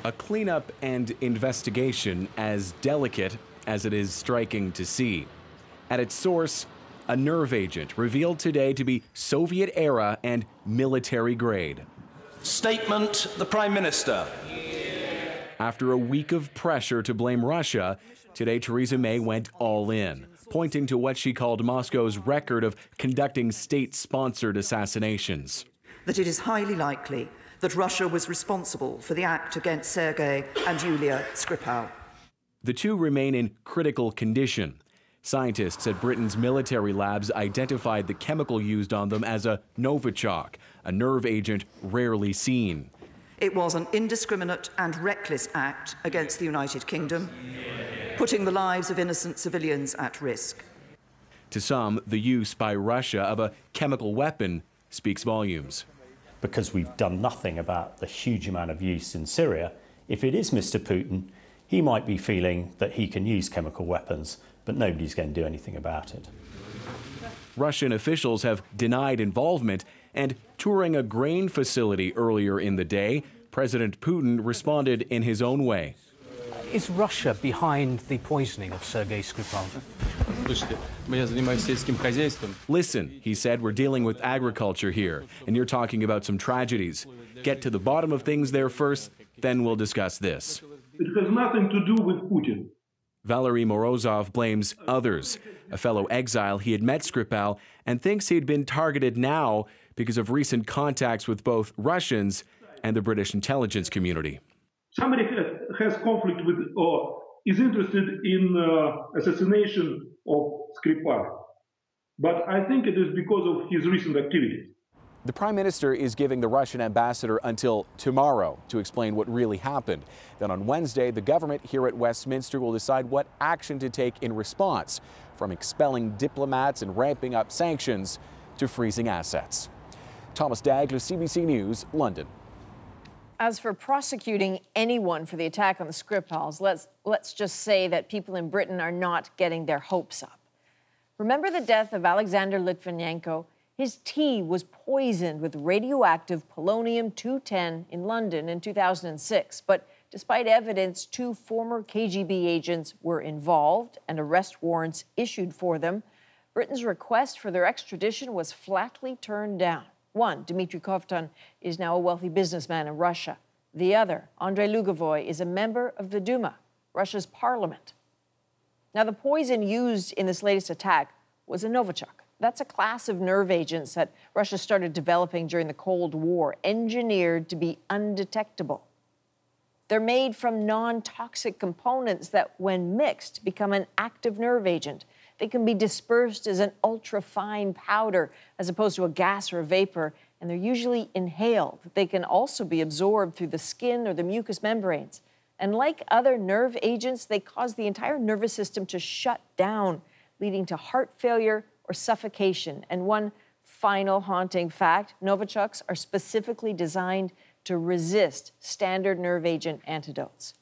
A cleanup and investigation as delicate as it is striking to see. At its source, a nerve agent revealed today to be Soviet-era and military-grade. Statement, the Prime Minister. After a week of pressure to blame Russia, today Theresa May went all in, pointing to what she called Moscow's record of conducting state-sponsored assassinations. That it is highly likely that Russia was responsible for the act against Sergei and Yulia Skripal. The two remain in critical condition. Scientists at Britain's military labs identified the chemical used on them as a Novichok, a nerve agent rarely seen. It was an indiscriminate and reckless act against the United Kingdom, putting the lives of innocent civilians at risk. To some, the use by Russia of a chemical weapon speaks volumes. Because we've done nothing about the huge amount of use in Syria, if it is Mr. Putin, he might be feeling that he can use chemical weapons, but nobody's going to do anything about it. Russian officials have denied involvement, and touring a grain facility earlier in the day, President Putin responded in his own way. Is Russia behind the poisoning of Sergei Skripal? Listen, he said, we're dealing with agriculture here, and you're talking about some tragedies. Get to the bottom of things there first, then we'll discuss this. It has nothing to do with Putin. Valery Morozov blames others. A fellow exile, he had met Skripal and thinks he'd been targeted now because of recent contacts with both Russians and the British intelligence community. Somebody has conflict with or is interested in assassination of Skripal. But I think it is because of his recent activities. The Prime Minister is giving the Russian ambassador until tomorrow to explain what really happened. Then on Wednesday, the government here at Westminster will decide what action to take in response, from expelling diplomats and ramping up sanctions to freezing assets. Thomas Dagler, CBC News, London. As for prosecuting anyone for the attack on the Skripals, let's just say that people in Britain are not getting their hopes up. Remember the death of Alexander Litvinenko? His tea was poisoned with radioactive polonium-210 in London in 2006. But despite evidence, 2 former KGB agents were involved and arrest warrants issued for them, Britain's request for their extradition was flatly turned down. One, Dmitry Kovtun, is now a wealthy businessman in Russia. The other, Andrei Lugovoy, is a member of the Duma, Russia's parliament. Now, the poison used in this latest attack was a Novichok. That's a class of nerve agents that Russia started developing during the Cold War, engineered to be undetectable. They're made from non-toxic components that, when mixed, become an active nerve agent. They can be dispersed as an ultra-fine powder as opposed to a gas or a vapor, and they're usually inhaled. They can also be absorbed through the skin or the mucous membranes. And like other nerve agents, they cause the entire nervous system to shut down, leading to heart failure or suffocation. And one final haunting fact, Novichoks are specifically designed to resist standard nerve agent antidotes.